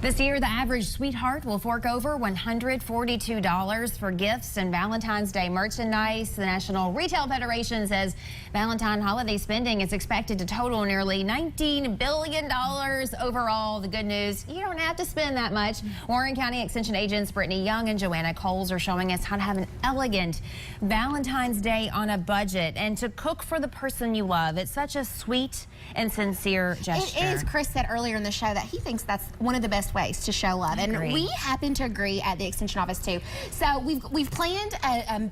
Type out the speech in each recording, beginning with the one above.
This year, the average sweetheart will fork over $142 for gifts and Valentine's Day merchandise. The National Retail Federation says Valentine holiday spending is expected to total nearly $19 billion overall. The good news, you don't have to spend that much. Warren County Extension agents Brittany Young and Joanna Coles are showing us how to have an elegant Valentine's Day on a budget and to cook for the person you love. It's such a sweet and sincere gesture. It is. Chris said earlier in the show that he thinks that's one of the best ways to show love, and we happen to agree at the extension office too. So we've planned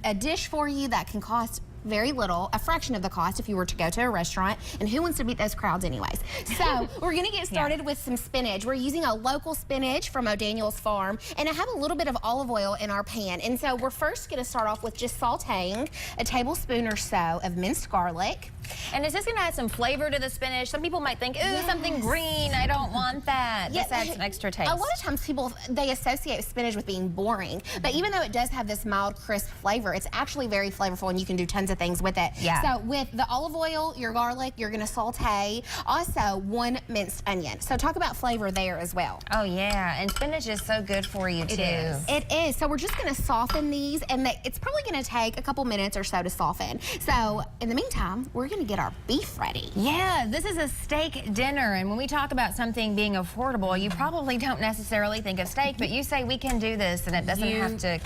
a dish for you that can cost very little, a fraction of the cost if you were to go to a restaurant, and who wants to beat those crowds anyways? So we're gonna get started with some spinach. We're using a local spinach from O'Daniel's farm, and I have a little bit of olive oil in our pan. And so we're first gonna start off with just sauteing a tablespoon or so of minced garlic. And is this gonna add some flavor to the spinach? Some people might think, ooh, something green, I don't want that. This adds some extra taste. A lot of times people, they associate spinach with being boring, but even though it does have this mild, crisp flavor, it's actually very flavorful, and you can do tons of things with it. So with the olive oil, your garlic, you're gonna saute. Also, 1 minced onion. So talk about flavor there as well. Oh yeah, and spinach is so good for you too. It is. So we're just gonna soften these, and it's probably gonna take a couple minutes or so to soften. So in the meantime, we're gonna get our beef ready. Yeah, this is a steak dinner, and when we talk about something being affordable, you probably don't necessarily think of steak, but you say we can do this, and it doesn't have to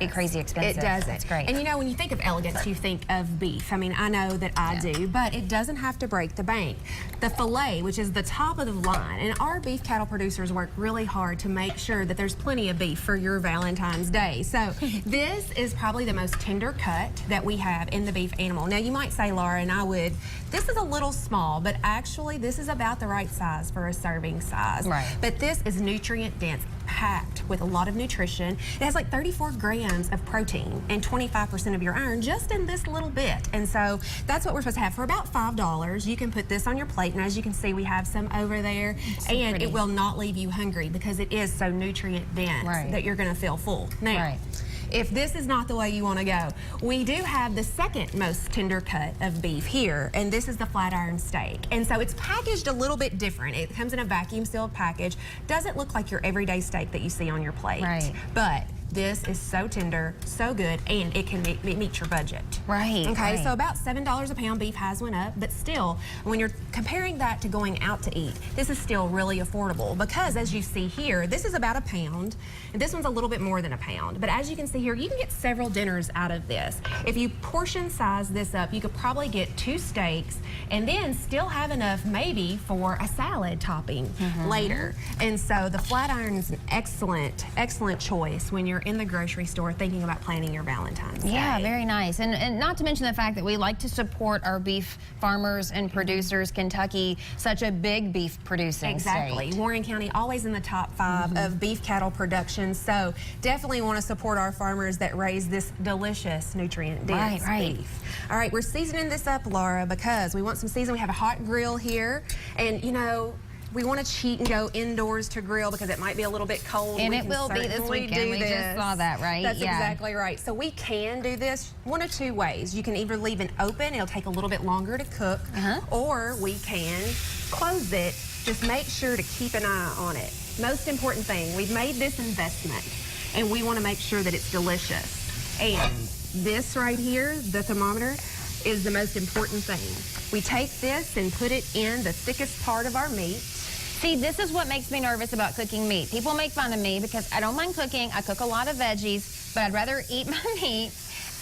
be crazy expensive. It doesn't. That's great. And you know, when you think of elegance, you think of beef. I mean, I know that I do, but it doesn't have to break the bank. The filet, which is the top of the line, and our beef cattle producers work really hard to make sure that there's plenty of beef for your Valentine's Day. So this is probably the most tender cut that we have in the beef animal. Now you might say, Laura, and I would, this is a little small, but actually this is about the right size for a serving size. Right. But this is nutrient dense, packed with a lot of nutrition. It has like 34 grams of protein and 25% of your iron just in this little bit. And so that's what we're supposed to have for about $5. You can put this on your plate, and as you can see, we have some over there. And it will not leave you hungry because it is so nutrient dense that you're gonna feel full. Now, if this is not the way you want to go, we do have the second most tender cut of beef here, and this is the flat iron steak. And so it's packaged a little bit different. It comes in a vacuum sealed package. Doesn't look like your everyday steak that you see on your plate. But this is so tender, so good, and it can meet your budget. Okay, so about $7 a pound. Beef has went up, but still, when you're comparing that to going out to eat, this is still really affordable because, as you see here, this is about a pound, and this one's a little bit more than a pound. But as you can see here, you can get several dinners out of this. If you portion size this up, you could probably get 2 steaks and then still have enough maybe for a salad topping later. And so the flat iron is an excellent, excellent choice when you're in the grocery store thinking about planning your Valentine's Day. Yeah, very nice. And not to mention the fact that we like to support our beef farmers and producers. Kentucky, such a big beef producing state. Warren County always in the top 5 of beef cattle production. So definitely want to support our farmers that raise this delicious nutrient dense beef. All right, we're seasoning this up, Laura, because we want some season. We have a hot grill here, and you know, we want to cheat and go indoors to grill because it might be a little bit cold. And it will be this weekend. We just saw that, right? That's exactly right. So we can do this one of 2 ways. You can either leave it open, it'll take a little bit longer to cook, or we can close it. Just make sure to keep an eye on it. Most important thing, we've made this investment, and we want to make sure that it's delicious. And this right here, the thermometer, is the most important thing. We take this and put it in the thickest part of our meat. See, this is what makes me nervous about cooking meat. People make fun of me because I don't mind cooking. I cook a lot of veggies, but I'd rather eat my meat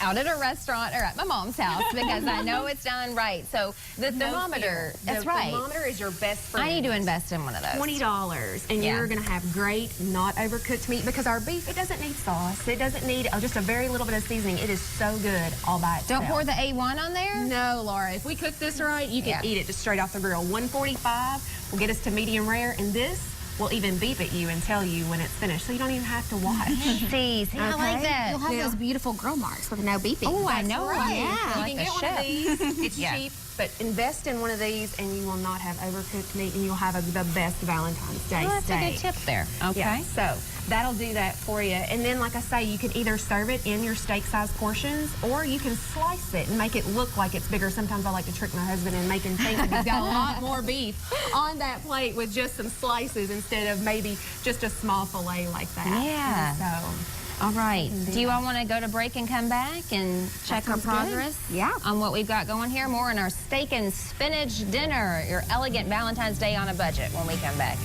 out at a restaurant or at my mom's house because I know it's done right. So the thermometer, that's right. The thermometer is your best friend. I need to invest in one of those. $20, and you're gonna have great, not overcooked meat because our beef, it doesn't need sauce. It doesn't need just a very little bit of seasoning. It is so good all by itself. Don't pour the A1 on there? No, Laura. If we cook this right, you can eat it just straight off the grill. 145 will get us to medium rare, and this will even beep at you and tell you when it's finished, so you don't even have to watch. See, I like that. You'll have those beautiful grill marks with no beeping. Oh, I know. Yeah. You can get one of these. It's cheap, but invest in one of these, and you will not have overcooked meat, and you'll have the best Valentine's Day steak. That's a good tip there. Okay. So that'll do that for you. And then, like I say, you can either serve it in your steak size portions, or you can slice it and make it look like it's bigger. Sometimes I like to trick my husband and make him think that he's got a lot more beef on that plate with just some slices instead of maybe just a small fillet like that. Yeah. So, all right. Do you all want to go to break and come back and check our progress on what we've got going here? More in our steak and spinach dinner, your elegant Valentine's Day on a budget when we come back.